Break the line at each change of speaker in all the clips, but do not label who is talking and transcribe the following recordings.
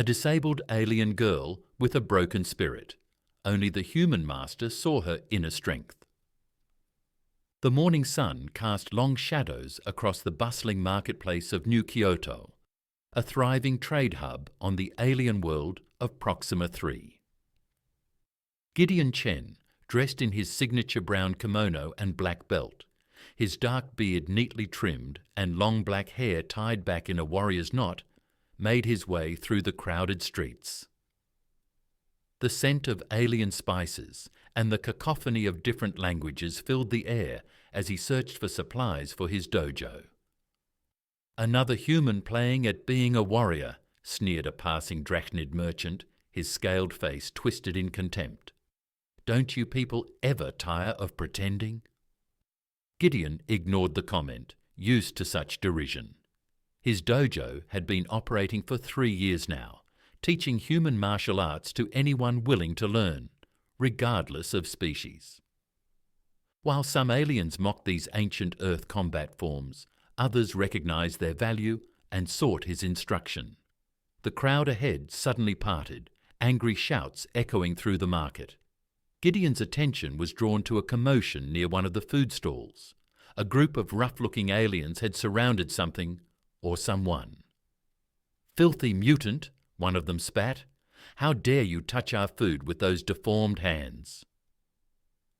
a disabled alien girl with a broken spirit. Only the human master saw her inner strength. The morning sun cast long shadows across the bustling marketplace of New Kyoto, a thriving trade hub on the alien world of Proxima 3. Gideon Chen, dressed in his signature brown kimono and black belt, his dark beard neatly trimmed and long black hair tied back in a warrior's knot, made his way through the crowded streets. The scent of alien spices and the cacophony of different languages filled the air as he searched for supplies for his dojo. "Another human playing at being a warrior," sneered a passing drachnid merchant, his scaled face twisted in contempt. "Don't you people ever tire of pretending?" Gideon ignored the comment, used to such derision. His dojo had been operating for 3 years now, teaching human martial arts to anyone willing to learn, regardless of species. While some aliens mocked these ancient Earth combat forms, others recognized their value and sought his instruction. The crowd ahead suddenly parted, angry shouts echoing through the market. Gideon's attention was drawn to a commotion near one of the food stalls. A group of rough-looking aliens had surrounded something or someone. "Filthy mutant," one of them spat. "How dare you touch our food with those deformed hands?"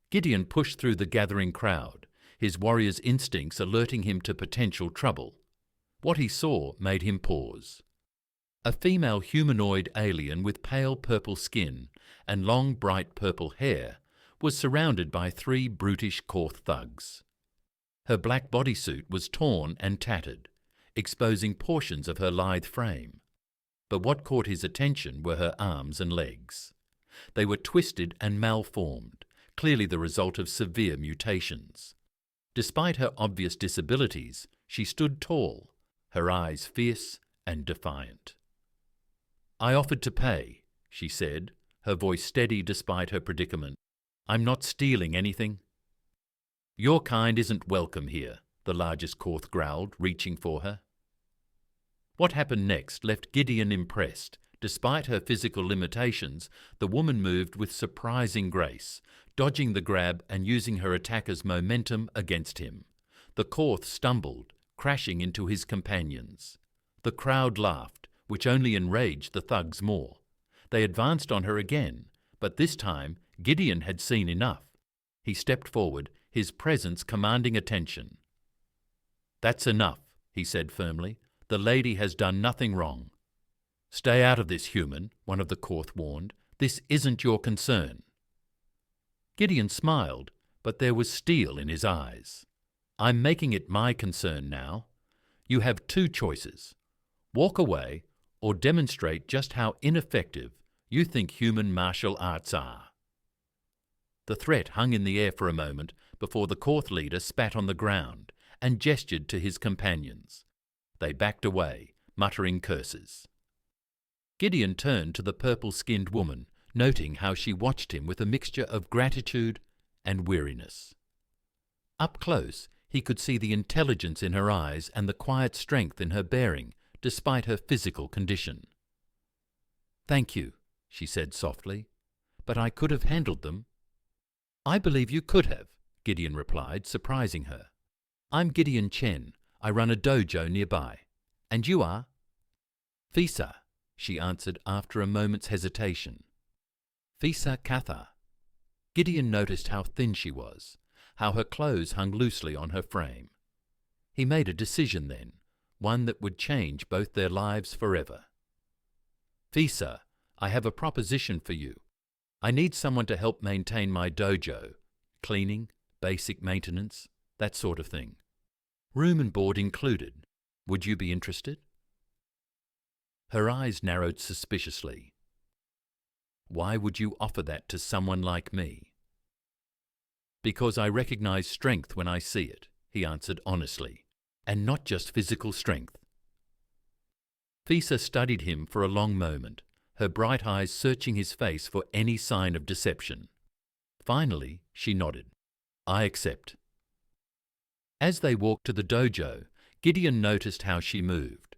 Gideon pushed through the gathering crowd, his warrior's instincts alerting him to potential trouble. What he saw made him pause. A female humanoid alien with pale purple skin and long bright purple hair was surrounded by 3 brutish Korth thugs. Her black bodysuit was torn and tattered, exposing portions of her lithe frame. But what caught his attention were her arms and legs. They were twisted and malformed, clearly the result of severe mutations. Despite her obvious disabilities, she stood tall, her eyes fierce and defiant. "I offered to pay," she said, her voice steady despite her predicament. "I'm not stealing anything." "Your kind isn't welcome here," the largest Korth growled, reaching for her. What happened next left Gideon impressed. Despite her physical limitations, the woman moved with surprising grace, dodging the grab and using her attacker's momentum against him. The Korth stumbled, crashing into his companions. The crowd laughed, which only enraged the thugs more. They advanced on her again, but this time Gideon had seen enough. He stepped forward, his presence commanding attention. "That's enough," he said firmly. "The lady has done nothing wrong." "Stay out of this, human," one of the Korth warned. "This isn't your concern." Gideon smiled, but there was steel in his eyes. "I'm making it my concern now. You have 2 choices. Walk away or demonstrate just how ineffective you think human martial arts are." The threat hung in the air for a moment before the Korth leader spat on the ground and gestured to his companions. They backed away, muttering curses. Gideon turned to the purple-skinned woman, noting how she watched him with a mixture of gratitude and weariness. Up close, he could see the intelligence in her eyes and the quiet strength in her bearing, despite her physical condition. "Thank you," she said softly, "but I could have handled them." "I believe you could have," Gideon replied, surprising her. "I'm Gideon Chen. I run a dojo nearby. And you are?" "Fisa," she answered after a moment's hesitation. "Fisa Katha." Gideon noticed how thin she was, how her clothes hung loosely on her frame. He made a decision then, one that would change both their lives forever. "Fisa, I have a proposition for you. I need someone to help maintain my dojo. Cleaning, basic maintenance, that sort of thing. Room and board included. Would you be interested?" Her eyes narrowed suspiciously. "Why would you offer that to someone like me?" "Because I recognize strength when I see it," he answered honestly, "and not just physical strength." Fisa studied him for a long moment, her bright eyes searching his face for any sign of deception. Finally, she nodded. "I accept." As they walked to the dojo, Gideon noticed how she moved.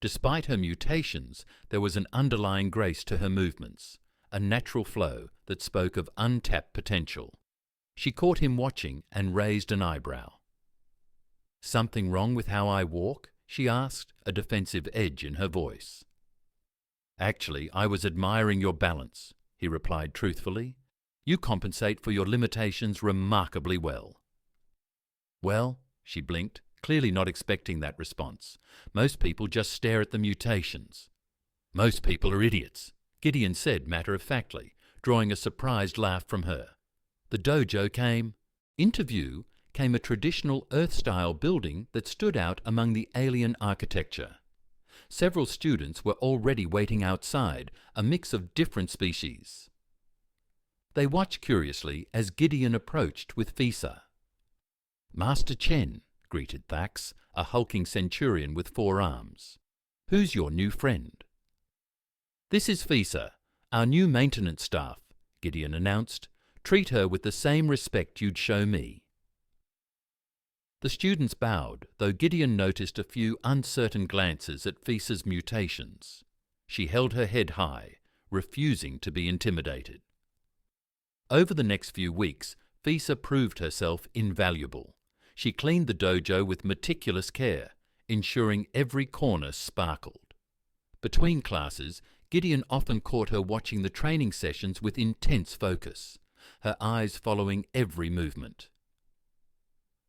Despite her mutations, there was an underlying grace to her movements, a natural flow that spoke of untapped potential. She caught him watching and raised an eyebrow. "Something wrong with how I walk?" she asked, a defensive edge in her voice. "Actually, I was admiring your balance," he replied truthfully. "You compensate for your limitations remarkably well." "Well," she blinked, clearly not expecting that response. "Most people just stare at the mutations." "Most people are idiots," Gideon said matter-of-factly, drawing a surprised laugh from her. The dojo came. Into view came a traditional Earth-style building that stood out among the alien architecture. Several students were already waiting outside, a mix of different species. They watched curiously as Gideon approached with Fisa. "Master Chen," greeted Thax, a hulking centurion with 4 arms. "Who's your new friend?" "This is Fisa, our new maintenance staff," Gideon announced. "Treat her with the same respect you'd show me." The students bowed, though Gideon noticed a few uncertain glances at Fisa's mutations. She held her head high, refusing to be intimidated. Over the next few weeks, Fisa proved herself invaluable. She cleaned the dojo with meticulous care, ensuring every corner sparkled. Between classes, Gideon often caught her watching the training sessions with intense focus, her eyes following every movement.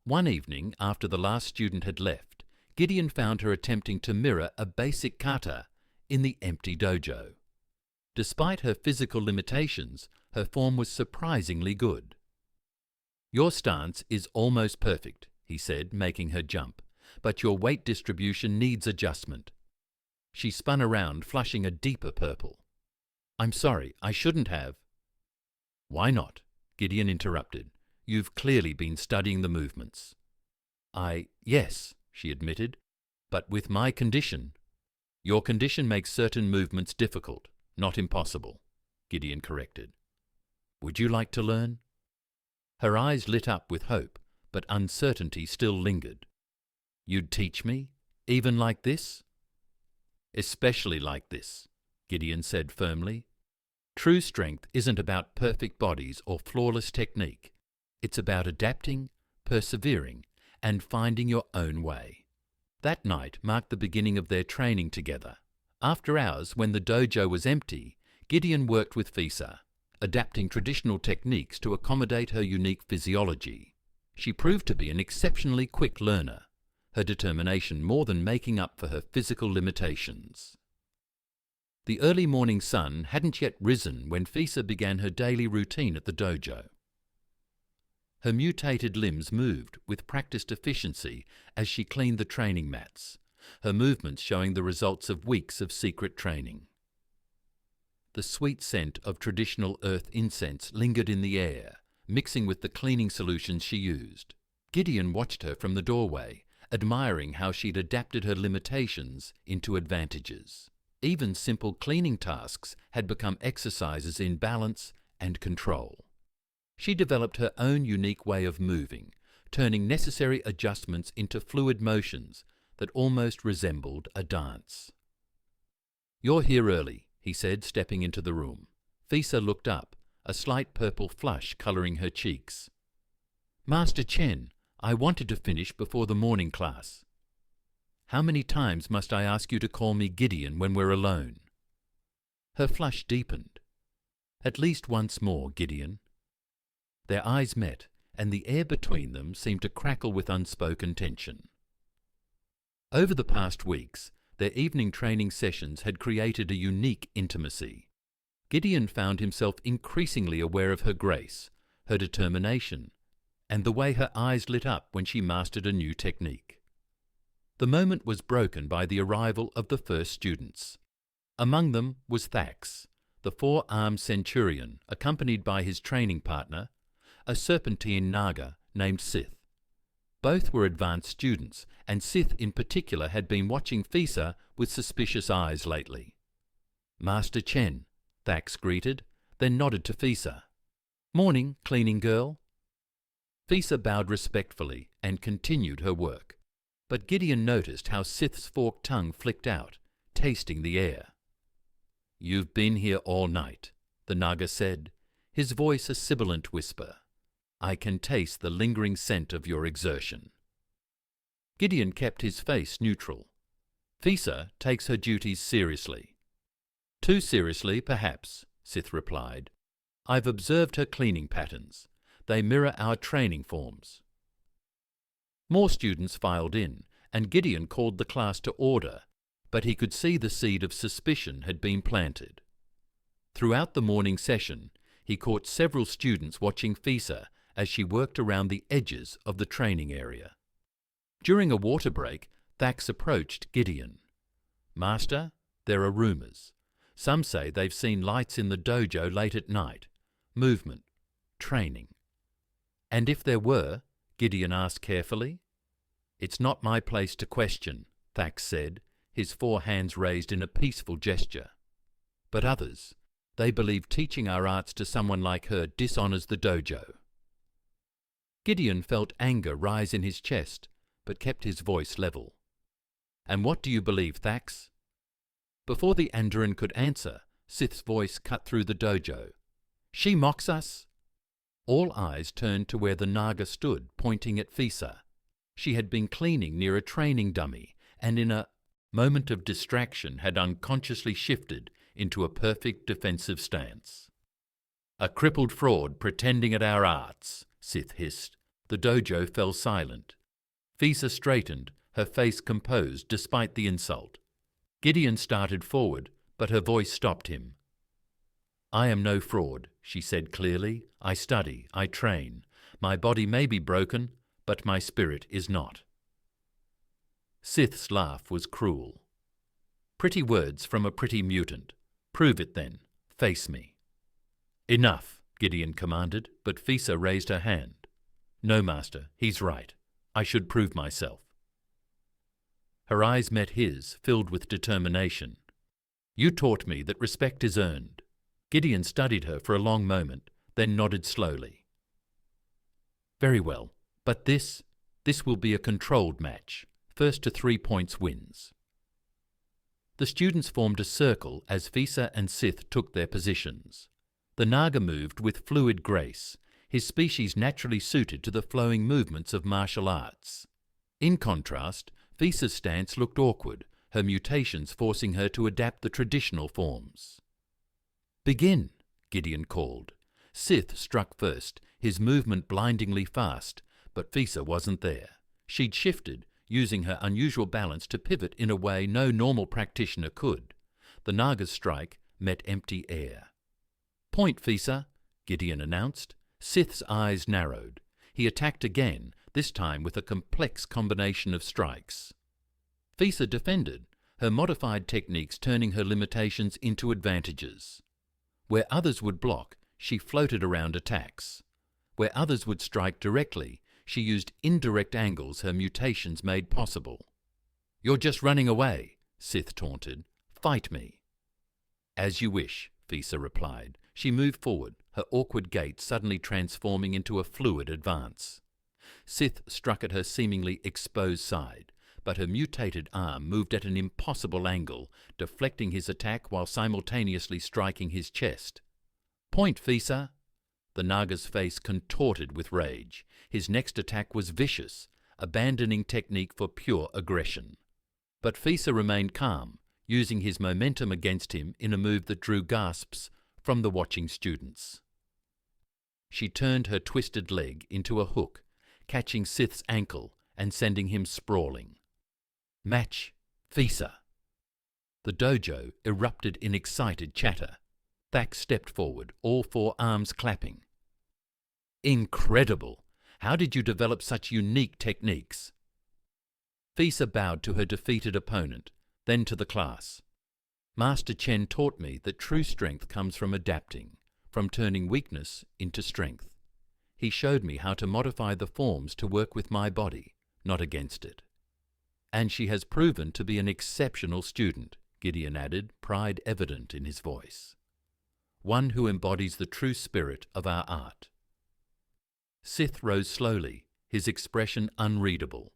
One evening, after the last student had left, Gideon found her attempting to mirror a basic kata in the empty dojo. Despite her physical limitations, her form was surprisingly good. "Your stance is almost perfect," he said, making her jump, "but your weight distribution needs adjustment." She spun around, flushing a deeper purple. "I'm sorry, I shouldn't have." "Why not?" Gideon interrupted. "You've clearly been studying the movements." Yes," she admitted, "but with my condition." "Your condition makes certain movements difficult, not impossible," Gideon corrected. "Would you like to learn?" Her eyes lit up with hope, but uncertainty still lingered. "You'd teach me? Even like this?" "Especially like this," Gideon said firmly. "True strength isn't about perfect bodies or flawless technique. It's about adapting, persevering, and finding your own way." That night marked the beginning of their training together. After hours, when the dojo was empty, Gideon worked with Fisa, adapting traditional techniques to accommodate her unique physiology. She proved to be an exceptionally quick learner, her determination more than making up for her physical limitations. The early morning sun hadn't yet risen when Fisa began her daily routine at the dojo. Her mutated limbs moved with practiced efficiency as she cleaned the training mats, her movements showing the results of weeks of secret training. The sweet scent of traditional earth incense lingered in the air, mixing with the cleaning solutions she used. Gideon watched her from the doorway, admiring how she'd adapted her limitations into advantages. Even simple cleaning tasks had become exercises in balance and control. She developed her own unique way of moving, turning necessary adjustments into fluid motions that almost resembled a dance. "You're here early," he said, stepping into the room. Fisa looked up, a slight purple flush colouring her cheeks. "Master Chen, I wanted to finish before the morning class." "How many times must I ask you to call me Gideon when we're alone?" Her flush deepened. "At least once more, Gideon." Their eyes met, and the air between them seemed to crackle with unspoken tension. Over the past weeks, their evening training sessions had created a unique intimacy. Gideon found himself increasingly aware of her grace, her determination, and the way her eyes lit up when she mastered a new technique. The moment was broken by the arrival of the first students. Among them was Thax, the 4-armed centurion, accompanied by his training partner, a serpentine naga named Sith. Both were advanced students, and Sith in particular had been watching Fisa with suspicious eyes lately. "Master Chen," Thax greeted, then nodded to Fisa. "Morning, cleaning girl." Fisa bowed respectfully and continued her work, but Gideon noticed how Sith's forked tongue flicked out tasting the air. "You've been here all night," the Naga said, his voice a sibilant whisper. "I can taste the lingering scent of your exertion." Gideon kept his face neutral. "Fisa takes her duties seriously." "Too seriously, perhaps," Sith replied. "I've observed her cleaning patterns. They mirror our training forms." More students filed in, and Gideon called the class to order, but he could see the seed of suspicion had been planted. Throughout the morning session, he caught several students watching Fisa as she worked around the edges of the training area. During a water break, Thax approached Gideon. "Master, there are rumours. Some say they've seen lights in the dojo late at night. Movement. Training." "And if there were?" Gideon asked carefully. "It's not my place to question," Thax said, his 4 hands raised in a peaceful gesture. "But others, they believe teaching our arts to someone like her dishonours the dojo." Gideon felt anger rise in his chest, but kept his voice level. "And what do you believe, Thax?" Before the Andarin could answer, Sith's voice cut through the dojo. "She mocks us!" All eyes turned to where the Naga stood, pointing at Fisa. She had been cleaning near a training dummy, and in a moment of distraction had unconsciously shifted into a perfect defensive stance. "A crippled fraud pretending at our arts," Sith hissed. The dojo fell silent. Fisa straightened, her face composed despite the insult. Gideon started forward, but her voice stopped him. "I am no fraud," she said clearly. "I study, I train. My body may be broken, but my spirit is not." Sith's laugh was cruel. "Pretty words from a pretty mutant. Prove it then. Face me." "Enough," Gideon commanded, but Fisa raised her hand. "No, Master, he's right. I should prove myself." Her eyes met his, filled with determination. "You taught me that respect is earned." Gideon studied her for a long moment, then nodded slowly. "Very well, but this will be a controlled match. First to 3 points wins." The students formed a circle as Fisa and Sith took their positions. The Naga moved with fluid grace, his species naturally suited to the flowing movements of martial arts. In contrast, Fisa's stance looked awkward, her mutations forcing her to adapt the traditional forms. "Begin," Gideon called. Sith struck first, his movement blindingly fast, but Fisa wasn't there. She'd shifted, using her unusual balance to pivot in a way no normal practitioner could. The Naga's strike met empty air. "Point, Fisa," Gideon announced. Sith's eyes narrowed. He attacked again, this time with a complex combination of strikes. Fisa defended, her modified techniques turning her limitations into advantages. Where others would block, she floated around attacks. Where others would strike directly, she used indirect angles her mutations made possible. "You're just running away," Sith taunted. "Fight me." "As you wish," Fisa replied. She moved forward, her awkward gait suddenly transforming into a fluid advance. Sith struck at her seemingly exposed side, but her mutated arm moved at an impossible angle, deflecting his attack while simultaneously striking his chest. "Point, Fisa!" The Naga's face contorted with rage. His next attack was vicious, abandoning technique for pure aggression. But Fisa remained calm, using his momentum against him in a move that drew gasps from the watching students. She turned her twisted leg into a hook, catching Sith's ankle and sending him sprawling. "Match, Fisa!" The dojo erupted in excited chatter. Thax stepped forward, all 4 arms clapping. "Incredible! How did you develop such unique techniques?" Fisa bowed to her defeated opponent, then to the class. "Master Chen taught me that true strength comes from adapting, from turning weakness into strength. He showed me how to modify the forms to work with my body, not against it." "And she has proven to be an exceptional student," Gideon added, pride evident in his voice. "One who embodies the true spirit of our art." Sith rose slowly, his expression unreadable.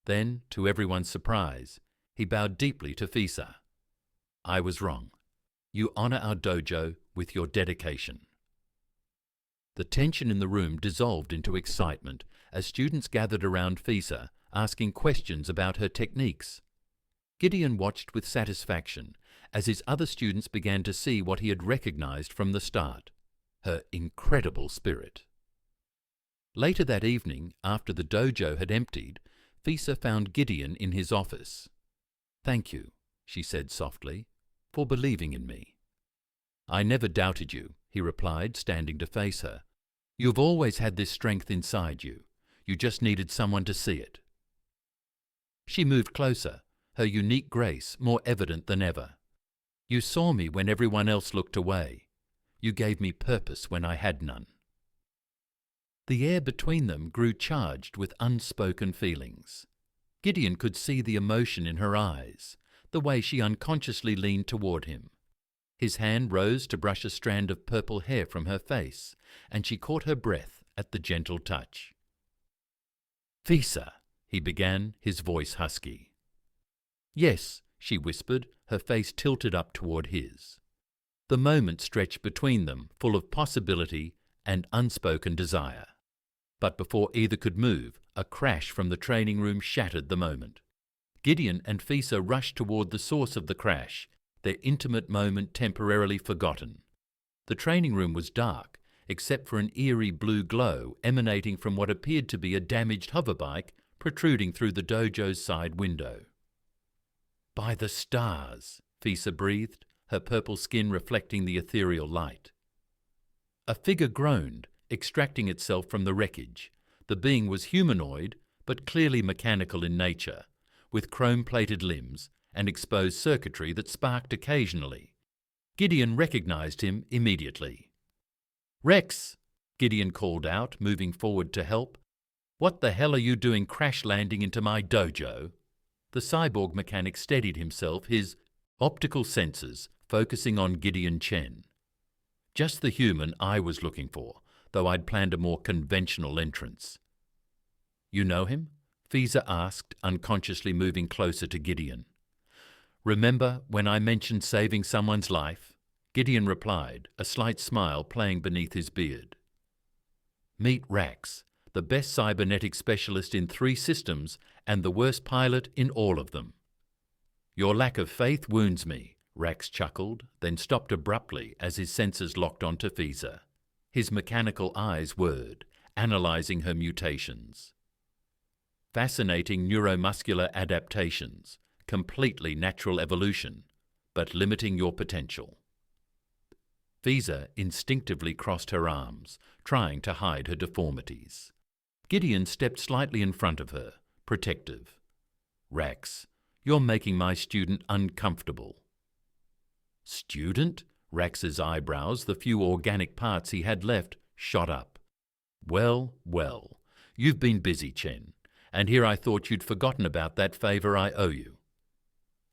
Then, to everyone's surprise, he bowed deeply to Fisa. I was wrong. You honor our dojo with your dedication. The tension in the room dissolved into excitement as students gathered around Fisa, asking questions about her techniques. Gideon watched with satisfaction as his other students began to see what he had recognized from the start, her incredible spirit. Later that evening, after the dojo had emptied, Fisa found Gideon in his office. "Thank you," she said softly, "for believing in me." "I never doubted you," he replied, standing to face her. "You've always had this strength inside you. You just needed someone to see it." She moved closer, her unique grace more evident than ever. "You saw me when everyone else looked away. You gave me purpose when I had none." The air between them grew charged with unspoken feelings. Gideon could see the emotion in her eyes, the way she unconsciously leaned toward him. His hand rose to brush a strand of purple hair from her face, and she caught her breath at the gentle touch. "Fisa," he began, his voice husky. "Yes," she whispered, her face tilted up toward his. The moment stretched between them, full of possibility and unspoken desire. But before either could move, a crash from the training room shattered the moment. Gideon and Fisa rushed toward the source of the crash, their intimate moment temporarily forgotten. The training room was dark, except for an eerie blue glow emanating from what appeared to be a damaged hoverbike protruding through the dojo's side window. "By the stars," Fisa breathed, her purple skin reflecting the ethereal light. A figure groaned, extracting itself from the wreckage. The being was humanoid, but clearly mechanical in nature, with chrome-plated limbs and exposed circuitry that sparked occasionally. Gideon recognized him immediately. "Rex!" Gideon called out, moving forward to help. "What the hell are you doing crash-landing into my dojo?" The cyborg mechanic steadied himself, his optical sensors focusing on Gideon Chen. Just the human I was looking for, though I'd planned a more conventional entrance. "You know him?" Fisa asked, unconsciously moving closer to Gideon. "Remember when I mentioned saving someone's life?" Gideon replied, a slight smile playing beneath his beard. "Meet Rax, the best cybernetic specialist in 3 systems and the worst pilot in all of them." "Your lack of faith wounds me," Rax chuckled, then stopped abruptly as his senses locked onto Fisa. His mechanical eyes whirred, analyzing her mutations. "Fascinating neuromuscular adaptations, completely natural evolution, but limiting your potential." Fisa instinctively crossed her arms, trying to hide her deformities. Gideon stepped slightly in front of her, protective. "Rax, you're making my student uncomfortable." "Student?" Rax's eyebrows, the few organic parts he had left, shot up. "Well, well, you've been busy, Chen, and here I thought you'd forgotten about that favor I owe you."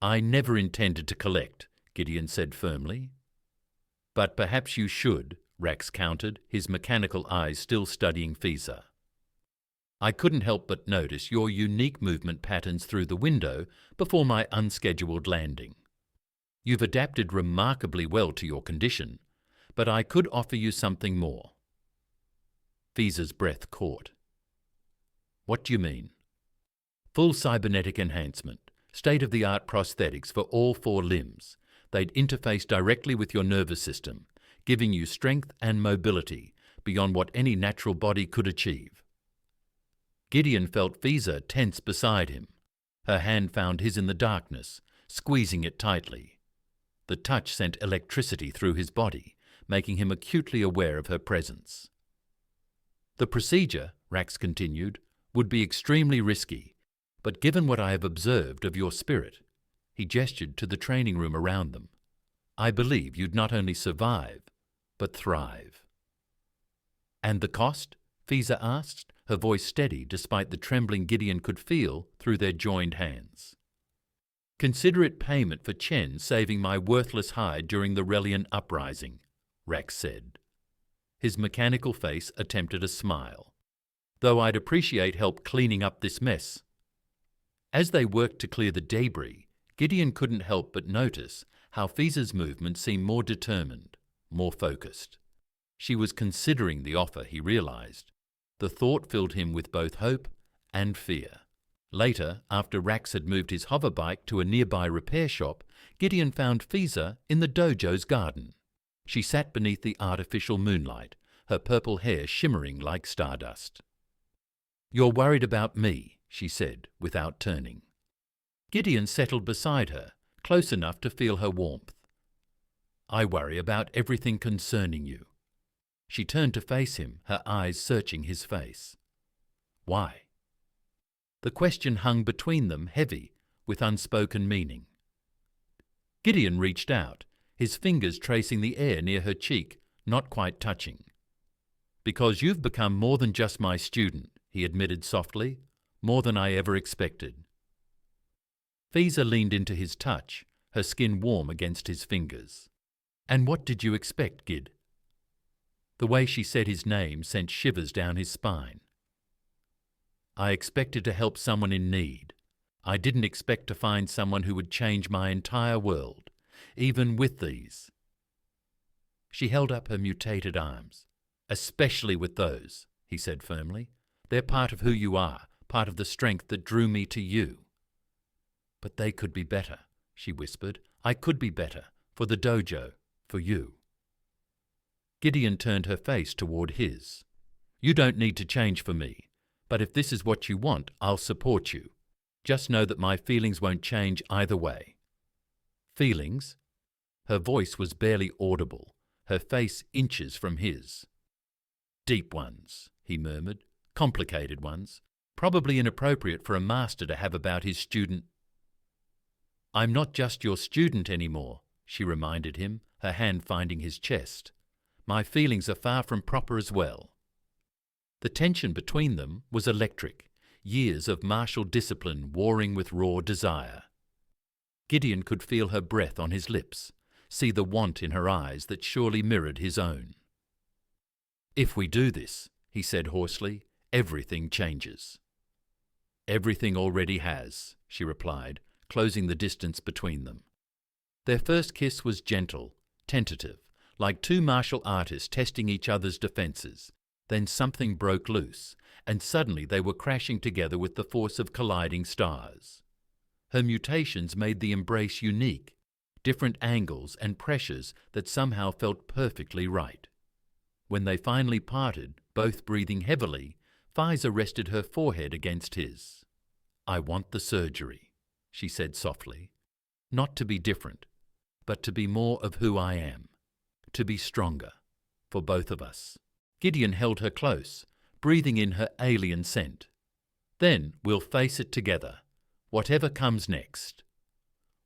"I never intended to collect," Gideon said firmly. "But perhaps you should," Rax countered, his mechanical eyes still studying Fisa. "I couldn't help but notice your unique movement patterns through the window before my unscheduled landing. You've adapted remarkably well to your condition, but I could offer you something more." Fisa's breath caught. "What do you mean?" "Full cybernetic enhancement, state-of-the-art prosthetics for all 4 limbs. They'd interface directly with your nervous system, giving you strength and mobility beyond what any natural body could achieve." Gideon felt Fisa tense beside him. Her hand found his in the darkness, squeezing it tightly. The touch sent electricity through his body, making him acutely aware of her presence. "The procedure," Rax continued, "would be extremely risky, but given what I have observed of your spirit," he gestured to the training room around them, "I believe you'd not only survive, but thrive." "And the cost?" Fisa asked, her voice steady despite the trembling Gideon could feel through their joined hands. "Consider it payment for Chen saving my worthless hide during the Relian uprising," Rax said. His mechanical face attempted a smile. "Though I'd appreciate help cleaning up this mess." As they worked to clear the debris, Gideon couldn't help but notice how Fiza's movement seemed more determined, more focused. She was considering the offer, he realized. The thought filled him with both hope and fear. Later, after Rax had moved his hoverbike to a nearby repair shop, Gideon found Fiza in the dojo's garden. She sat beneath the artificial moonlight, her purple hair shimmering like stardust. "You're worried about me," she said, without turning. Gideon settled beside her, close enough to feel her warmth. "I worry about everything concerning you." She turned to face him, her eyes searching his face. "Why?" The question hung between them, heavy, with unspoken meaning. Gideon reached out, his fingers tracing the air near her cheek, not quite touching. "Because you've become more than just my student," he admitted softly, "more than I ever expected." Fiza leaned into his touch, her skin warm against his fingers. "And what did you expect, Gid?" The way she said his name sent shivers down his spine. "I expected to help someone in need. I didn't expect to find someone who would change my entire world, even with these." She held up her mutated arms. "Especially with those," he said firmly. "They're part of who you are, part of the strength that drew me to you." "But they could be better," she whispered. "I could be better, for the dojo, for you." Gideon turned her face toward his. "You don't need to change for me, but if this is what you want, I'll support you. Just know that my feelings won't change either way." "Feelings?" Her voice was barely audible, her face inches from his. "Deep ones," he murmured. "Complicated ones. Probably inappropriate for a master to have about his student." "I'm not just your student anymore," she reminded him, her hand finding his chest. "My feelings are far from proper as well." The tension between them was electric, years of martial discipline warring with raw desire. Gideon could feel her breath on his lips, see the want in her eyes that surely mirrored his own. "If we do this," he said hoarsely, "everything changes." "Everything already has," she replied, closing the distance between them. Their first kiss was gentle, tentative, like two martial artists testing each other's defenses. Then something broke loose, and suddenly they were crashing together with the force of colliding stars. Her mutations made the embrace unique, different angles and pressures that somehow felt perfectly right. When they finally parted, both breathing heavily, Fiza rested her forehead against his. "I want the surgery," she said softly. "Not to be different, but to be more of who I am. To be stronger, for both of us." Gideon held her close, breathing in her alien scent. "Then we'll face it together, whatever comes next."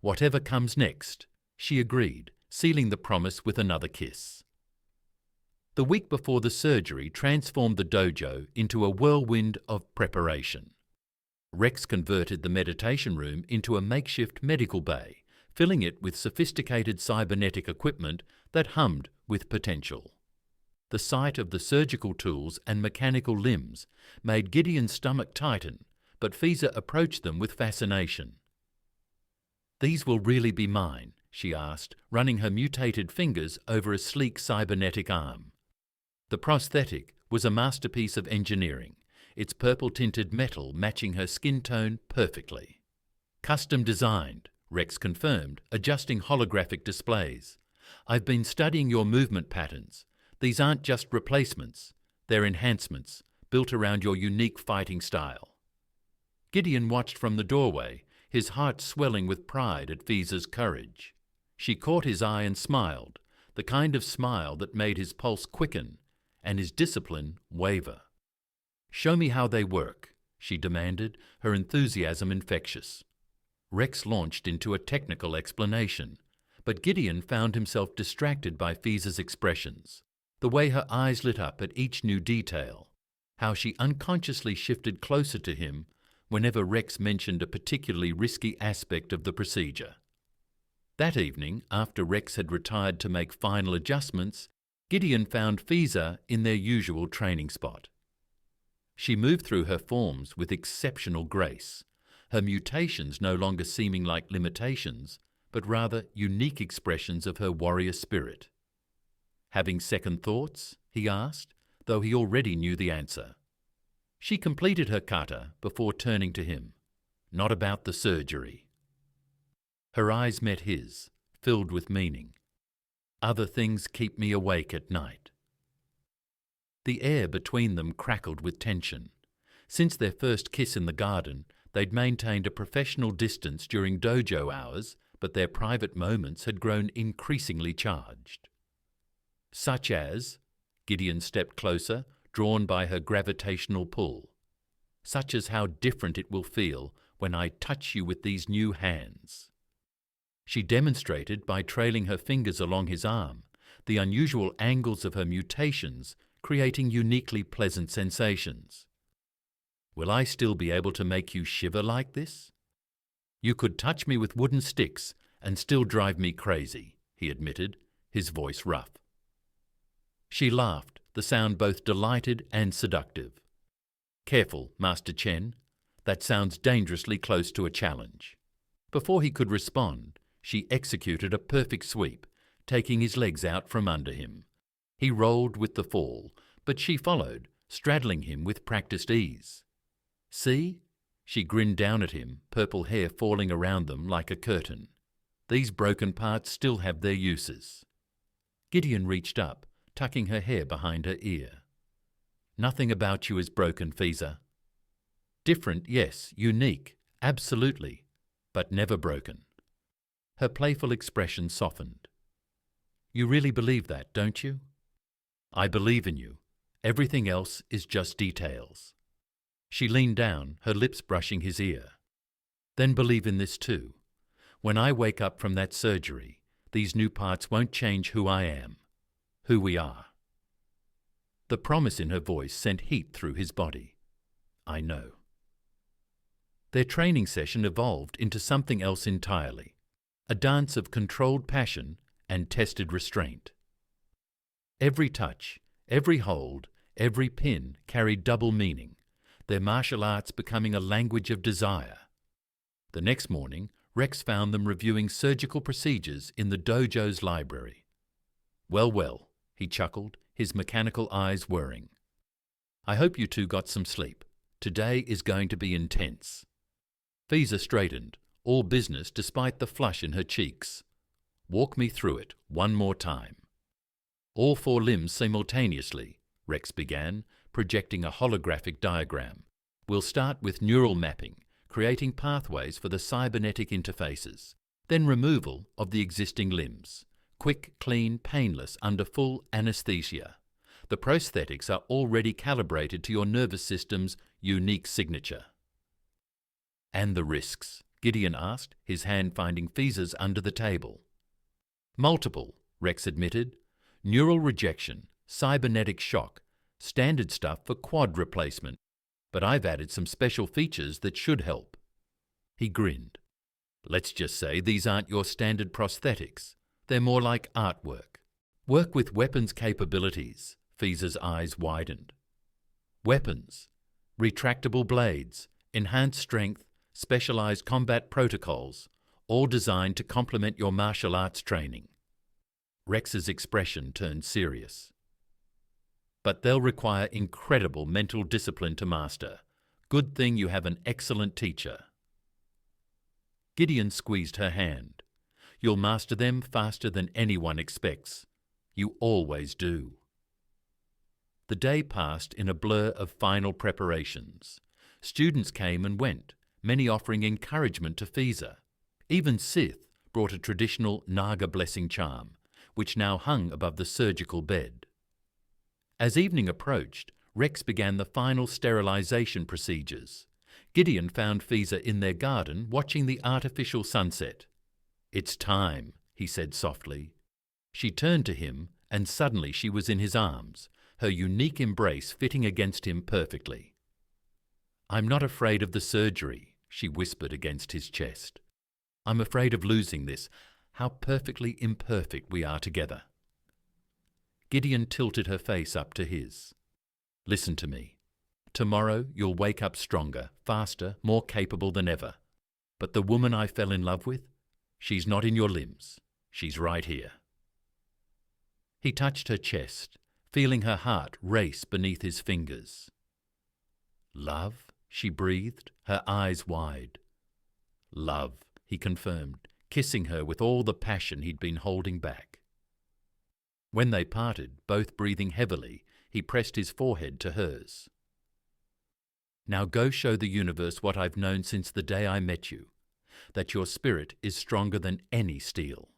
"Whatever comes next," she agreed, sealing the promise with another kiss. The week before the surgery transformed the dojo into a whirlwind of preparation. Rex converted the meditation room into a makeshift medical bay, filling it with sophisticated cybernetic equipment that hummed with potential. The sight of the surgical tools and mechanical limbs made Gideon's stomach tighten, but Fiza approached them with fascination. "These will really be mine?" she asked, running her mutated fingers over a sleek cybernetic arm. The prosthetic was a masterpiece of engineering, its purple-tinted metal matching her skin tone perfectly. "Custom designed," Rex confirmed, adjusting holographic displays. "I've been studying your movement patterns. These aren't just replacements, they're enhancements, built around your unique fighting style." Gideon watched from the doorway, his heart swelling with pride at Fiza's courage. She caught his eye and smiled, the kind of smile that made his pulse quicken and his discipline waver. "Show me how they work," she demanded, her enthusiasm infectious. Rex launched into a technical explanation, but Gideon found himself distracted by Fiza's expressions. The way her eyes lit up at each new detail, how she unconsciously shifted closer to him whenever Rex mentioned a particularly risky aspect of the procedure. That evening, after Rex had retired to make final adjustments, Gideon found Fiza in their usual training spot. She moved through her forms with exceptional grace, her mutations no longer seeming like limitations, but rather unique expressions of her warrior spirit. "Having second thoughts?" he asked, though he already knew the answer. She completed her kata before turning to him. "Not about the surgery." Her eyes met his, filled with meaning. "Other things keep me awake at night." The air between them crackled with tension. Since their first kiss in the garden, they'd maintained a professional distance during dojo hours, but their private moments had grown increasingly charged. Such as, Gideon stepped closer, drawn by her gravitational pull. "Such as how different it will feel when I touch you with these new hands." She demonstrated by trailing her fingers along his arm, the unusual angles of her mutations creating uniquely pleasant sensations. "Will I still be able to make you shiver like this?" "You could touch me with wooden sticks and still drive me crazy," he admitted, his voice rough. She laughed, the sound both delighted and seductive. "Careful, Master Chen. That sounds dangerously close to a challenge." Before he could respond, she executed a perfect sweep, taking his legs out from under him. He rolled with the fall, but she followed, straddling him with practiced ease. "See?" She grinned down at him, purple hair falling around them like a curtain. "These broken parts still have their uses." Gideon reached up, tucking her hair behind her ear. "Nothing about you is broken, Fiza. Different, yes, unique, absolutely, but never broken." Her playful expression softened. "You really believe that, don't you?" "I believe in you. Everything else is just details." She leaned down, her lips brushing his ear. "Then believe in this too. When I wake up from that surgery, these new parts won't change who I am, who we are." The promise in her voice sent heat through his body. "I know." Their training session evolved into something else entirely, a dance of controlled passion and tested restraint. Every touch, every hold, every pin carried double meaning, their martial arts becoming a language of desire. The next morning, Rex found them reviewing surgical procedures in the dojo's library. Well, he chuckled, his mechanical eyes whirring. "I hope you two got some sleep. Today is going to be intense." Fiza straightened, all business despite the flush in her cheeks. "Walk me through it one more time." "All four limbs simultaneously," Rex began, projecting a holographic diagram. "We'll start with neural mapping, creating pathways for the cybernetic interfaces, then removal of the existing limbs. Quick, clean, painless, under full anesthesia. The prosthetics are already calibrated to your nervous system's unique signature." "And the risks?" Gideon asked, his hand finding Fiza's under the table. "Multiple," Rex admitted. "Neural rejection, cybernetic shock, standard stuff for quad replacement, but I've added some special features that should help." He grinned. "Let's just say these aren't your standard prosthetics. They're more like artwork." "Work with weapons capabilities," Fiza's eyes widened. "Weapons, retractable blades, enhanced strength, specialized combat protocols, all designed to complement your martial arts training." Rex's expression turned serious. "But they'll require incredible mental discipline to master. Good thing you have an excellent teacher." Gideon squeezed her hand. "You'll master them faster than anyone expects. You always do." The day passed in a blur of final preparations. Students came and went, many offering encouragement to Fiza. Even Sith brought a traditional Naga blessing charm, which now hung above the surgical bed. As evening approached, Rex began the final sterilization procedures. Gideon found Fiza in their garden watching the artificial sunset. "It's time," he said softly. She turned to him, and suddenly she was in his arms, her unique embrace fitting against him perfectly. "I'm not afraid of the surgery," she whispered against his chest. "I'm afraid of losing this, how perfectly imperfect we are together." Gideon tilted her face up to his. "Listen to me. Tomorrow you'll wake up stronger, faster, more capable than ever. But the woman I fell in love with, She's not in your limbs. She's right here. He touched her chest, feeling her heart race beneath his fingers. Love, she breathed, her eyes wide. Love, he confirmed, kissing her with all the passion he'd been holding back. When they parted, both breathing heavily, he pressed his forehead to hers. Now go show the universe what I've known since the day I met you, that your spirit is stronger than any steel.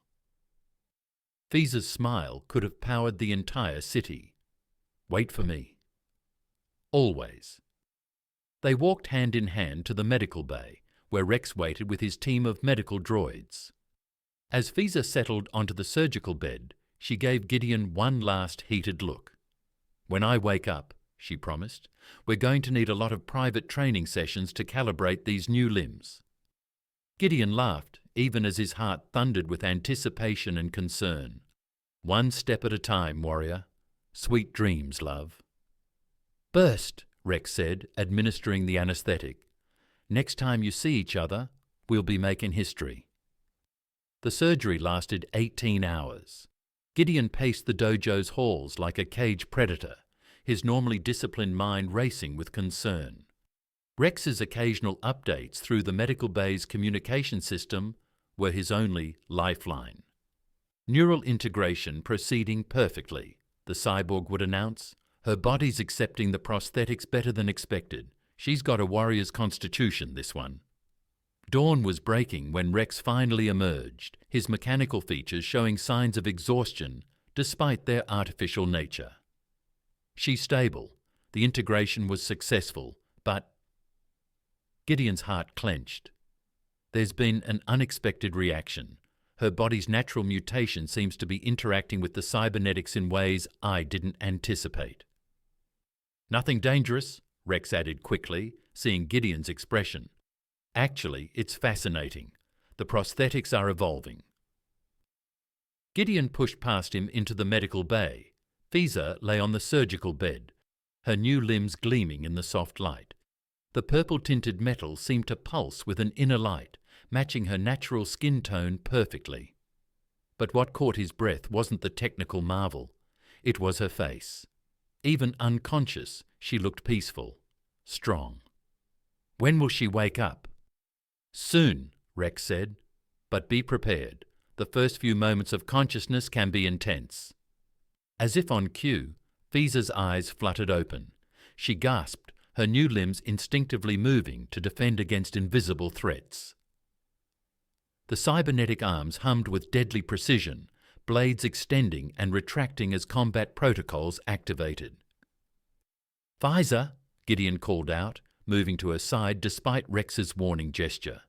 Fiza's smile could have powered the entire city. Wait for me. Always. They walked hand in hand to the medical bay, where Rex waited with his team of medical droids. As Fiza settled onto the surgical bed, she gave Gideon one last heated look. When I wake up, she promised, we're going to need a lot of private training sessions to calibrate these new limbs. Gideon laughed, even as his heart thundered with anticipation and concern. One step at a time, warrior. Sweet dreams, love. Burst, Rex said, administering the anesthetic. Next time you see each other, we'll be making history. The surgery lasted 18 hours. Gideon paced the dojo's halls like a caged predator, his normally disciplined mind racing with concern. Rex's occasional updates through the medical bay's communication system were his only lifeline. Neural integration proceeding perfectly, the cyborg would announce. Her body's accepting the prosthetics better than expected. She's got a warrior's constitution, this one. Dawn was breaking when Rex finally emerged, his mechanical features showing signs of exhaustion despite their artificial nature. She's stable. The integration was successful, but... Gideon's heart clenched. There's been an unexpected reaction. Her body's natural mutation seems to be interacting with the cybernetics in ways I didn't anticipate. Nothing dangerous, Rex added quickly, seeing Gideon's expression. Actually, it's fascinating. The prosthetics are evolving. Gideon pushed past him into the medical bay. Fiza lay on the surgical bed, her new limbs gleaming in the soft light. The purple-tinted metal seemed to pulse with an inner light, matching her natural skin tone perfectly. But what caught his breath wasn't the technical marvel. It was her face. Even unconscious, she looked peaceful, strong. When will she wake up? Soon, Rex said. But be prepared. The first few moments of consciousness can be intense. As if on cue, Fiza's eyes fluttered open. She gasped, her new limbs instinctively moving to defend against invisible threats. The cybernetic arms hummed with deadly precision, blades extending and retracting as combat protocols activated. Fiza, Gideon called out, moving to her side despite Rex's warning gesture.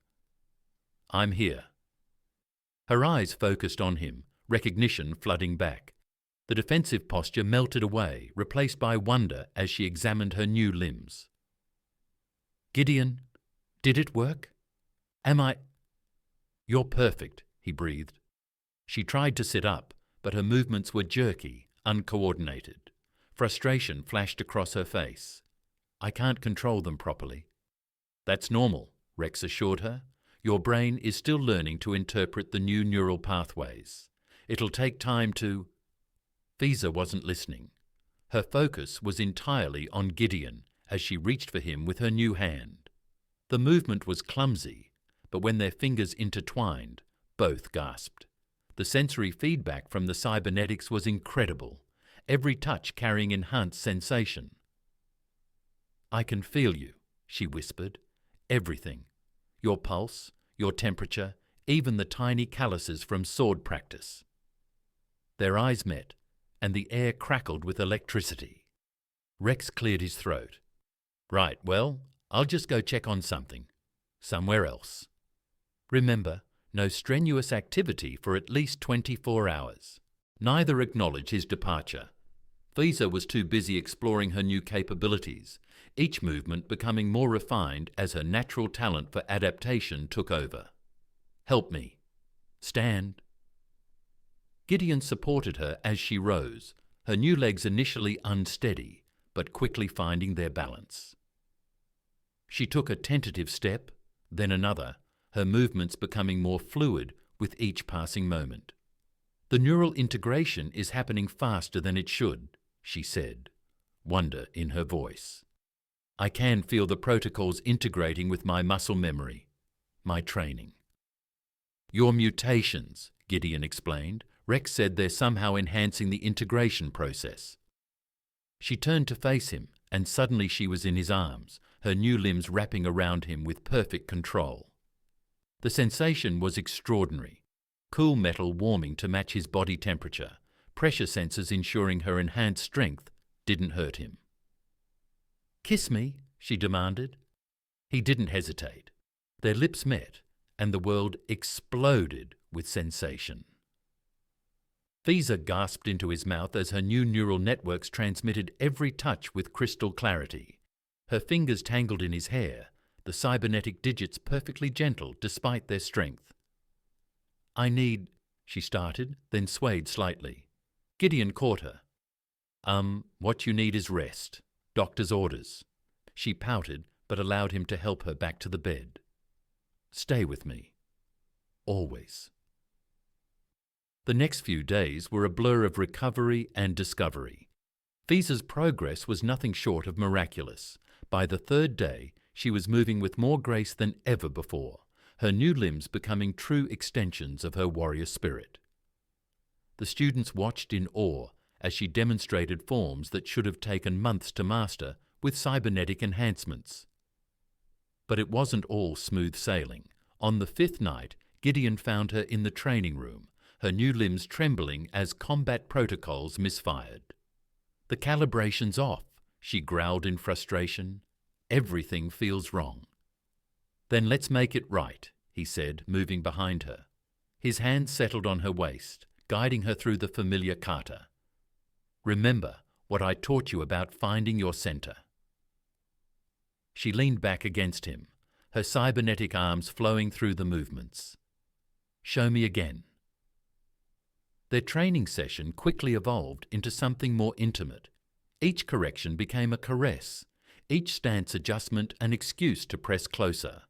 I'm here. Her eyes focused on him, recognition flooding back. The defensive posture melted away, replaced by wonder as she examined her new limbs. Gideon, did it work? Am I... You're perfect, he breathed. She tried to sit up, but her movements were jerky, uncoordinated. Frustration flashed across her face. I can't control them properly. That's normal, Rex assured her. Your brain is still learning to interpret the new neural pathways. It'll take time to... Fiza wasn't listening. Her focus was entirely on Gideon as she reached for him with her new hand. The movement was clumsy, but when their fingers intertwined, both gasped. The sensory feedback from the cybernetics was incredible, every touch carrying enhanced sensation. I can feel you, she whispered. Everything. Your pulse, your temperature, even the tiny calluses from sword practice. Their eyes met, and the air crackled with electricity. Rex cleared his throat. Right, well, I'll just go check on something. Somewhere else. Remember, no strenuous activity for at least 24 hours. Neither acknowledged his departure. Fiza was too busy exploring her new capabilities, each movement becoming more refined as her natural talent for adaptation took over. Help me. Stand. Gideon supported her as she rose, her new legs initially unsteady, but quickly finding their balance. She took a tentative step, then another, her movements becoming more fluid with each passing moment. "The neural integration is happening faster than it should," she said, wonder in her voice. "I can feel the protocols integrating with my muscle memory, my training." "Your mutations," Gideon explained. "Rex said they're somehow enhancing the integration process." She turned to face him, and suddenly she was in his arms, her new limbs wrapping around him with perfect control. The sensation was extraordinary. Cool metal warming to match his body temperature, pressure sensors ensuring her enhanced strength didn't hurt him. "Kiss me," she demanded. He didn't hesitate. Their lips met, and the world exploded with sensation. Visa gasped into his mouth as her new neural networks transmitted every touch with crystal clarity. Her fingers tangled in his hair, the cybernetic digits perfectly gentle despite their strength. "I need," she started, then swayed slightly. Gideon caught her. What you need is rest. Doctor's orders." She pouted, but allowed him to help her back to the bed. "Stay with me. Always." The next few days were a blur of recovery and discovery. Visa's progress was nothing short of miraculous. By the third day, she was moving with more grace than ever before, her new limbs becoming true extensions of her warrior spirit. The students watched in awe as she demonstrated forms that should have taken months to master with cybernetic enhancements. But it wasn't all smooth sailing. On the fifth night, Gideon found her in the training room, her new limbs trembling as combat protocols misfired. "The calibration's off," she growled in frustration. "Everything feels wrong." "Then let's make it right," he said, moving behind her. His hand settled on her waist, guiding her through the familiar kata. "Remember what I taught you about finding your center." She leaned back against him, her cybernetic arms flowing through the movements. "Show me again." Their training session quickly evolved into something more intimate. Each correction became a caress, each stance adjustment an excuse to press closer.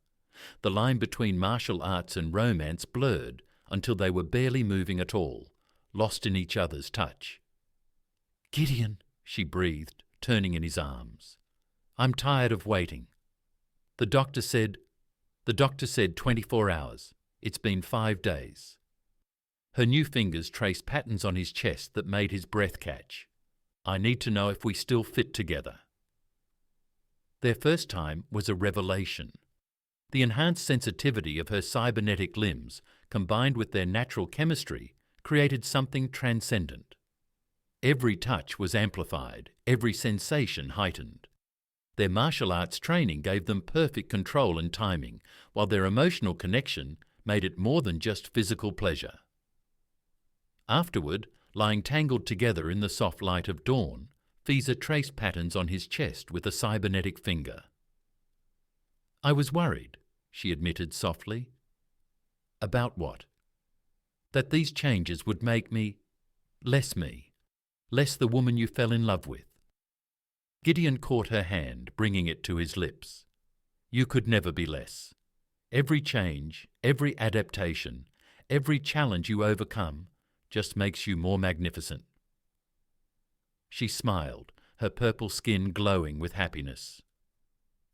The line between martial arts and romance blurred until they were barely moving at all, lost in each other's touch. "Gideon," she breathed, turning in his arms. "I'm tired of waiting." The doctor said 24 hours. It's been 5 days." Her new fingers traced patterns on his chest that made his breath catch. "I need to know if we still fit together." Their first time was a revelation. The enhanced sensitivity of her cybernetic limbs, combined with their natural chemistry, created something transcendent. Every touch was amplified, every sensation heightened. Their martial arts training gave them perfect control and timing, while their emotional connection made it more than just physical pleasure. Afterward, lying tangled together in the soft light of dawn, Visa traced patterns on his chest with a cybernetic finger. "I was worried," she admitted softly. "About what?" "That these changes would make me, less the woman you fell in love with." Gideon caught her hand, bringing it to his lips. "You could never be less. Every change, every adaptation, every challenge you overcome just makes you more magnificent." She smiled, her purple skin glowing with happiness.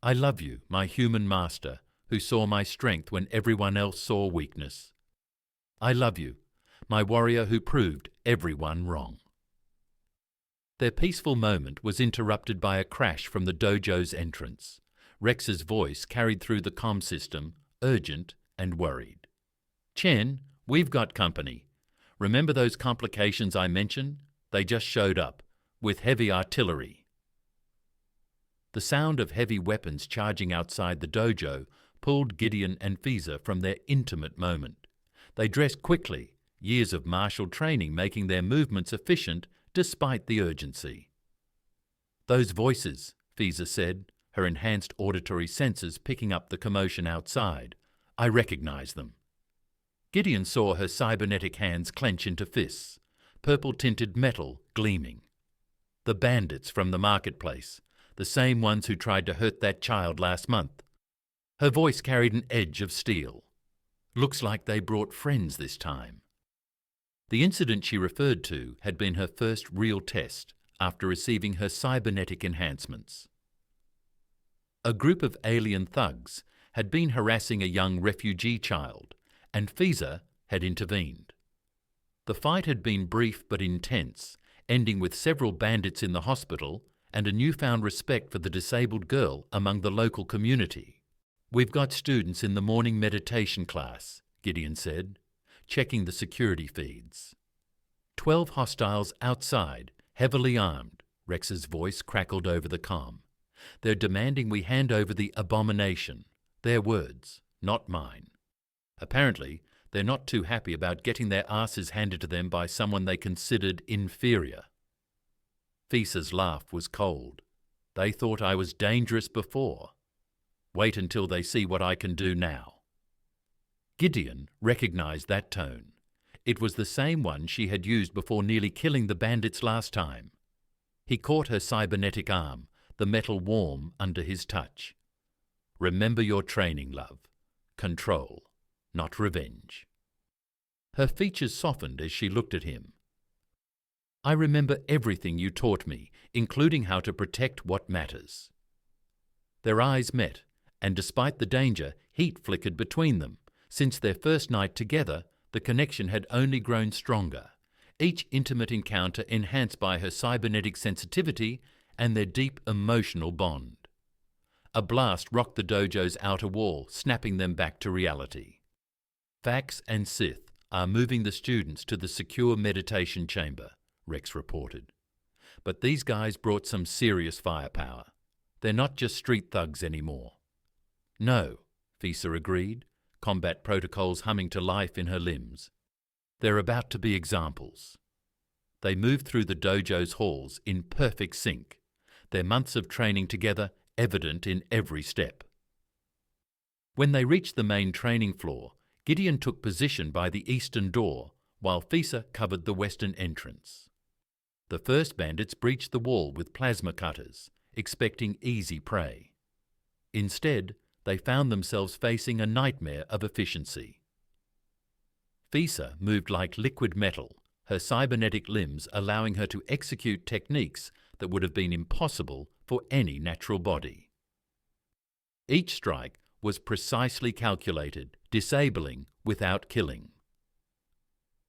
"I love you, my human master, who saw my strength when everyone else saw weakness. I love you, my warrior who proved everyone wrong." Their peaceful moment was interrupted by a crash from the dojo's entrance. Rex's voice carried through the comm system, urgent and worried. "Chen, we've got company. Remember those complications I mentioned? They just showed up, with heavy artillery." The sound of heavy weapons charging outside the dojo pulled Gideon and Visa from their intimate moment. They dressed quickly, years of martial training making their movements efficient despite the urgency. "Those voices," Visa said, her enhanced auditory senses picking up the commotion outside. "I recognize them." Gideon saw her cybernetic hands clench into fists, purple-tinted metal gleaming. "The bandits from the marketplace, the same ones who tried to hurt that child last month." Her voice carried an edge of steel. Looks like they brought friends this time. The incident she referred to had been her first real test after receiving her cybernetic enhancements. A group of alien thugs had been harassing a young refugee child, and FISA had intervened. The fight had been brief but intense, ending with several bandits in the hospital and a newfound respect for the disabled girl among the local community. "We've got students in the morning meditation class," Gideon said, checking the security feeds. 12 hostiles outside, heavily armed, Rex's voice crackled over the comm. "They're demanding we hand over the abomination. Their words, not mine. Apparently, they're not too happy about getting their asses handed to them by someone they considered inferior." FISA's laugh was cold. "They thought I was dangerous before. Wait until they see what I can do now." Gideon recognized that tone. It was the same one she had used before nearly killing the bandits last time. He caught her cybernetic arm, the metal warm under his touch. "Remember your training, love. Control, not revenge." Her features softened as she looked at him. "I remember everything you taught me, including how to protect what matters." Their eyes met, and despite the danger, heat flickered between them. Since their first night together, the connection had only grown stronger, each intimate encounter enhanced by her cybernetic sensitivity and their deep emotional bond. A blast rocked the dojo's outer wall, snapping them back to reality. "Fax and Sith are moving the students to the secure meditation chamber," Rex reported. "But these guys brought some serious firepower. They're not just street thugs anymore." "No," FISA agreed, combat protocols humming to life in her limbs. "They're about to be examples." They moved through the dojo's halls in perfect sync, their months of training together evident in every step. When they reached the main training floor, Gideon took position by the eastern door, while FISA covered the western entrance. The first bandits breached the wall with plasma cutters, expecting easy prey. Instead, they found themselves facing a nightmare of efficiency. FISA moved like liquid metal, her cybernetic limbs allowing her to execute techniques that would have been impossible for any natural body. Each strike was precisely calculated, disabling without killing.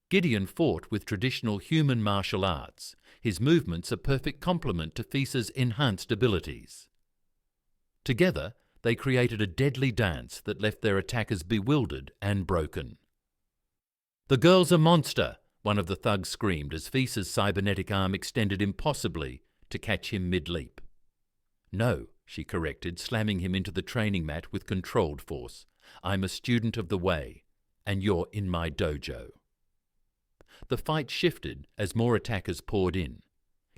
Gideon fought with traditional human martial arts, his movements a perfect complement to FISA's enhanced abilities. Together, they created a deadly dance that left their attackers bewildered and broken. "The girl's a monster!" one of the thugs screamed as FISA's cybernetic arm extended impossibly to catch him mid-leap. "No," she corrected, slamming him into the training mat with controlled force. "I'm a student of the way, and you're in my dojo." The fight shifted as more attackers poured in.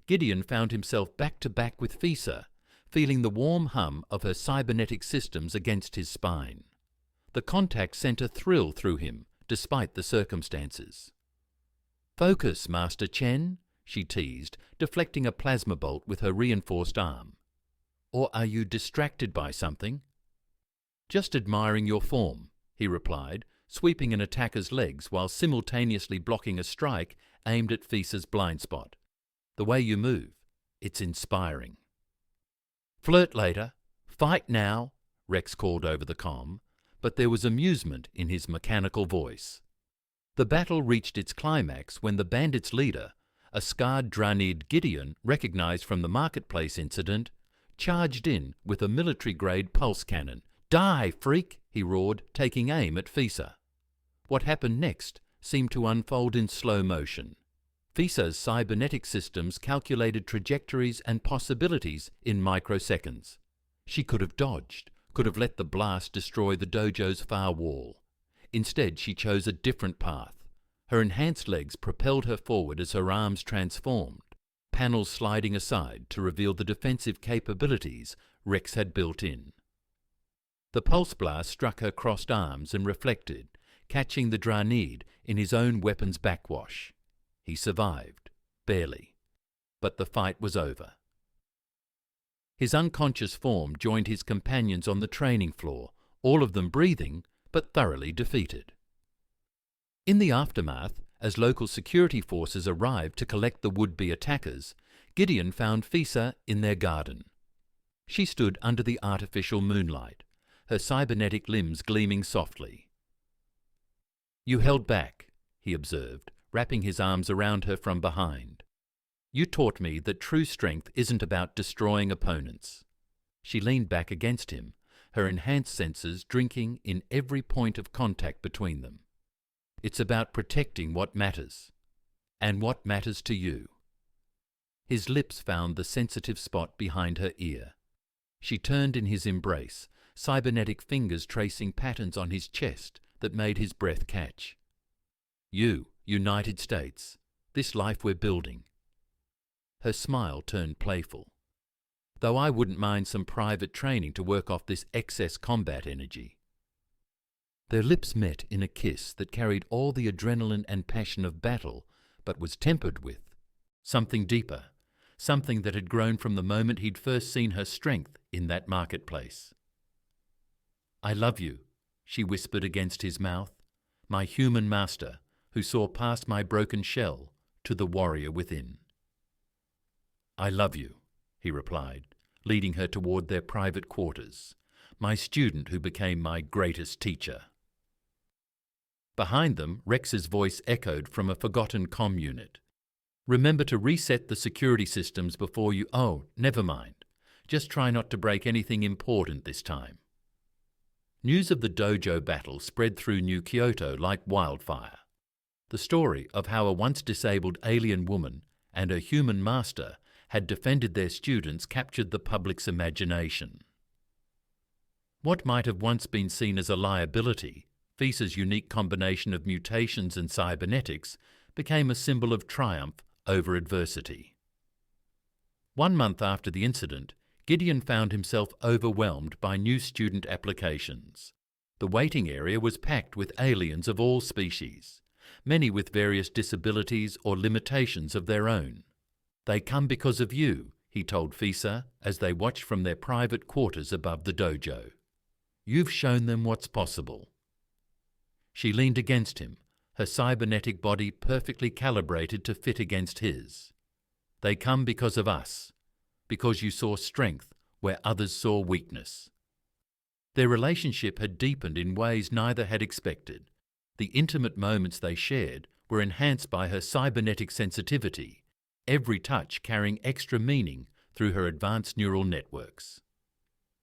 Gideon found himself back-to-back with FISA, feeling the warm hum of her cybernetic systems against his spine. The contact sent a thrill through him, despite the circumstances. "Focus, Master Chen," she teased, deflecting a plasma bolt with her reinforced arm. "Or are you distracted by something?" "Just admiring your form," he replied, sweeping an attacker's legs while simultaneously blocking a strike aimed at FISA's blind spot. "The way you move, it's inspiring." "Flirt later. Fight now," Rex called over the comm, but there was amusement in his mechanical voice. The battle reached its climax when the bandits' leader, a scarred Dranid Gideon recognized from the marketplace incident, charged in with a military-grade pulse cannon. "Die, freak!" he roared, taking aim at FISA. What happened next seemed to unfold in slow motion. FISA's cybernetic systems calculated trajectories and possibilities in microseconds. She could have dodged, could have let the blast destroy the dojo's far wall. Instead, she chose a different path. Her enhanced legs propelled her forward as her arms transformed, panels sliding aside to reveal the defensive capabilities Rex had built in. The pulse blast struck her crossed arms and reflected, catching the Dranid in his own weapon's backwash. He survived, barely, but the fight was over. His unconscious form joined his companions on the training floor, all of them breathing but thoroughly defeated. In the aftermath, as local security forces arrived to collect the would-be attackers, Gideon found Fisa in their garden. She stood under the artificial moonlight, her cybernetic limbs gleaming softly. "You held back," he observed, wrapping his arms around her from behind. "You taught me that true strength isn't about destroying opponents." She leaned back against him, her enhanced senses drinking in every point of contact between them. "It's about protecting what matters, and what matters to you." His lips found the sensitive spot behind her ear. She turned in his embrace, cybernetic fingers tracing patterns on his chest that made his breath catch. "You, United States, this life we're building." Her smile turned playful. "Though I wouldn't mind some private training to work off this excess combat energy." Their lips met in a kiss that carried all the adrenaline and passion of battle, but was tempered with something deeper, something that had grown from the moment he'd first seen her strength in that marketplace. "I love you," she whispered against his mouth, "my human master, who saw past my broken shell to the warrior within." "I love you," he replied, leading her toward their private quarters, "my student who became my greatest teacher." Behind them, Rex's voice echoed from a forgotten comm unit. "Remember to reset the security systems before you— Oh, never mind. Just try not to break anything important this time." News of the dojo battle spread through New Kyoto like wildfire. The story of how a once disabled alien woman and her human master had defended their students captured the public's imagination. What might have once been seen as a liability, Fisa's unique combination of mutations and cybernetics, became a symbol of triumph over adversity. 1 month after the incident, Gideon found himself overwhelmed by new student applications. The waiting area was packed with aliens of all species, many with various disabilities or limitations of their own. "They come because of you," he told Fisa as they watched from their private quarters above the dojo. "You've shown them what's possible." She leaned against him, her cybernetic body perfectly calibrated to fit against his. "They come because of us, because you saw strength where others saw weakness." Their relationship had deepened in ways neither had expected. The intimate moments they shared were enhanced by her cybernetic sensitivity, every touch carrying extra meaning through her advanced neural networks.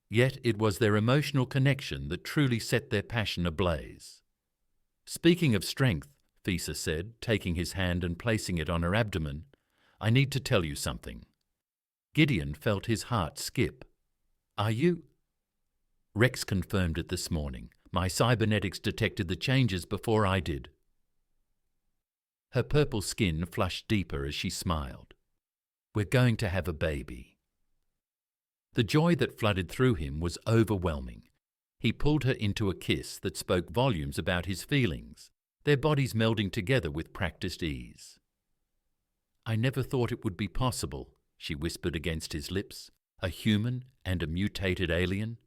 Yet it was their emotional connection that truly set their passion ablaze. "Speaking of strength," Fisa said, taking his hand and placing it on her abdomen, "I need to tell you something." Gideon felt his heart skip. "Are you—" "Rex confirmed it this morning. My cybernetics detected the changes before I did." Her purple skin flushed deeper as she smiled. "We're going to have a baby." The joy that flooded through him was overwhelming. He pulled her into a kiss that spoke volumes about his feelings, their bodies melding together with practiced ease. "I never thought it would be possible," she whispered against his lips, "a human and a mutated alien."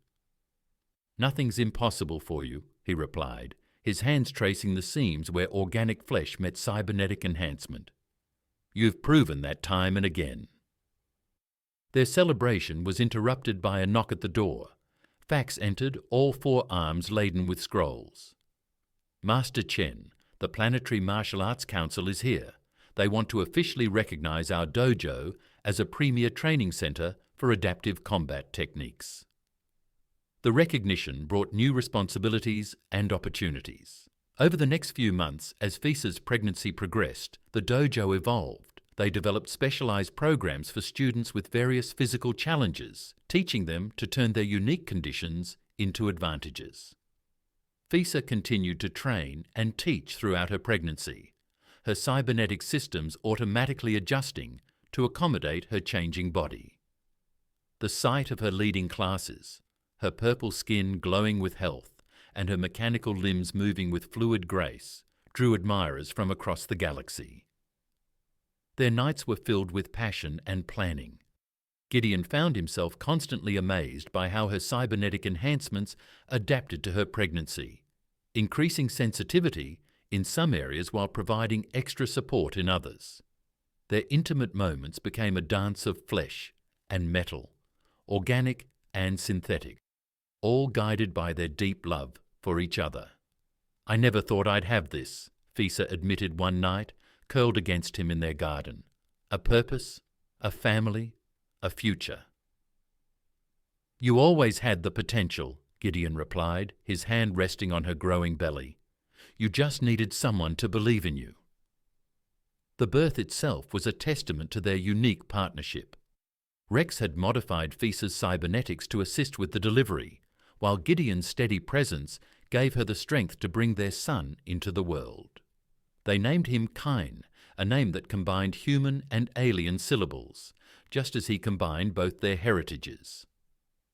"Nothing's impossible for you," he replied, his hands tracing the seams where organic flesh met cybernetic enhancement. "You've proven that time and again." Their celebration was interrupted by a knock at the door. Fax entered, all 4 arms laden with scrolls. "Master Chen, the Planetary Martial Arts Council is here. They want to officially recognize our dojo as a premier training center for adaptive combat techniques." The recognition brought new responsibilities and opportunities. Over the next few months, as Fisa's pregnancy progressed, the dojo evolved. They developed specialized programs for students with various physical challenges, teaching them to turn their unique conditions into advantages. Fisa continued to train and teach throughout her pregnancy, her cybernetic systems automatically adjusting to accommodate her changing body. The sight of her leading classes, her purple skin glowing with health, and her mechanical limbs moving with fluid grace, drew admirers from across the galaxy. Their nights were filled with passion and planning. Gideon found himself constantly amazed by how her cybernetic enhancements adapted to her pregnancy, increasing sensitivity in some areas while providing extra support in others. Their intimate moments became a dance of flesh and metal, organic and synthetic, all guided by their deep love for each other. "I never thought I'd have this," Fisa admitted one night, curled against him in their garden. "A purpose, a family, a future." "You always had the potential," Gideon replied, his hand resting on her growing belly. "You just needed someone to believe in you." The birth itself was a testament to their unique partnership. Rex had modified Fisa's cybernetics to assist with the delivery, while Gideon's steady presence gave her the strength to bring their son into the world. They named him Kine, a name that combined human and alien syllables, just as he combined both their heritages.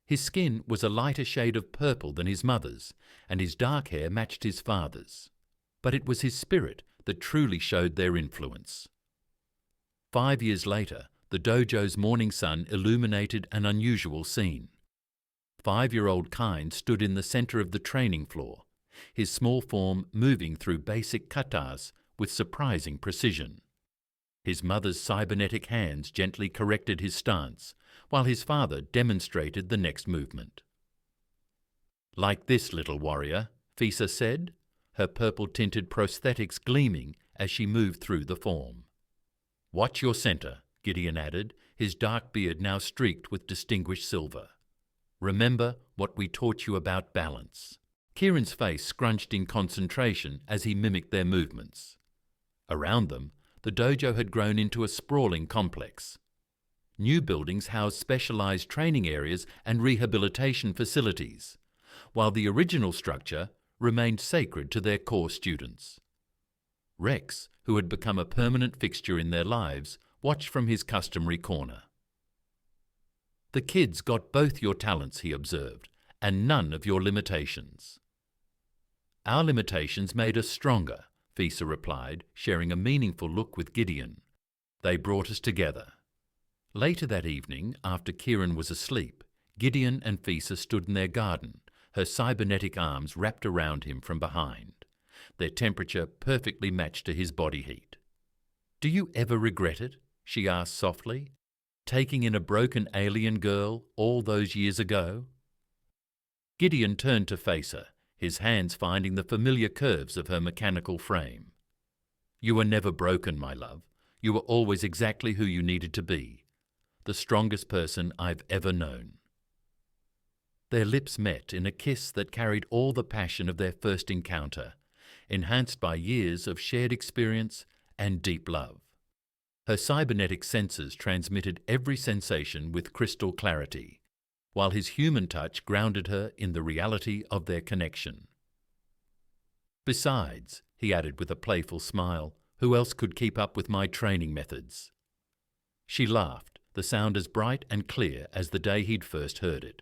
His skin was a lighter shade of purple than his mother's, and his dark hair matched his father's. But it was his spirit that truly showed their influence. 5 years later, the dojo's morning sun illuminated an unusual scene. 5-year-old Kine stood in the center of the training floor, his small form moving through basic katas with surprising precision. His mother's cybernetic hands gently corrected his stance, while his father demonstrated the next movement. "Like this, little warrior," Fisa said, her purple-tinted prosthetics gleaming as she moved through the form. "Watch your center," Gideon added, his dark beard now streaked with distinguished silver. "Remember what we taught you about balance." Kieran's face scrunched in concentration as he mimicked their movements. Around them, the dojo had grown into a sprawling complex. New buildings housed specialized training areas and rehabilitation facilities, while the original structure remained sacred to their core students. Rex, who had become a permanent fixture in their lives, watched from his customary corner. "The kids got both your talents," he observed, "and none of your limitations." "Our limitations made us stronger," Fisa replied, sharing a meaningful look with Gideon. "They brought us together." Later that evening, after Kieran was asleep, Gideon and Fisa stood in their garden, her cybernetic arms wrapped around him from behind, their temperature perfectly matched to his body heat. "Do you ever regret it?" she asked softly, "taking in a broken alien girl all those years ago?" Gideon turned to face her, his hands finding the familiar curves of her mechanical frame. "You were never broken, my love. You were always exactly who you needed to be, the strongest person I've ever known." Their lips met in a kiss that carried all the passion of their first encounter, enhanced by years of shared experience and deep love. Her cybernetic senses transmitted every sensation with crystal clarity, while his human touch grounded her in the reality of their connection. "Besides," he added with a playful smile, "who else could keep up with my training methods?" She laughed, the sound as bright and clear as the day he'd first heard it.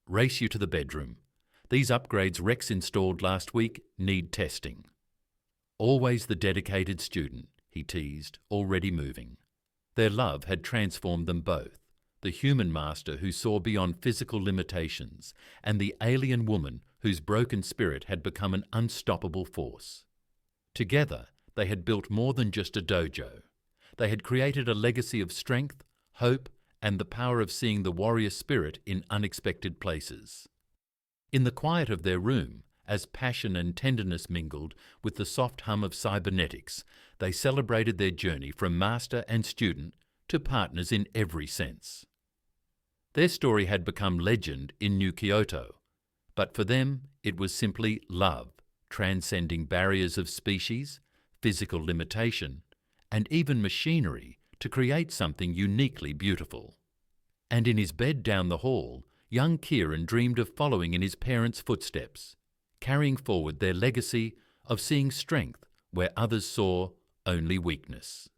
"Race you to the bedroom. These upgrades Rex installed last week need testing." "Always the dedicated student," he teased, already moving. Their love had transformed them both, the human master who saw beyond physical limitations, and the alien woman whose broken spirit had become an unstoppable force. Together, they had built more than just a dojo. They had created a legacy of strength, hope, and the power of seeing the warrior spirit in unexpected places. In the quiet of their room, as passion and tenderness mingled with the soft hum of cybernetics, they celebrated their journey from master and student to partners in every sense. Their story had become legend in New Kyoto, but for them it was simply love, transcending barriers of species, physical limitation, and even machinery to create something uniquely beautiful. And in his bed down the hall, young Kieran dreamed of following in his parents' footsteps, carrying forward their legacy of seeing strength where others saw only weakness.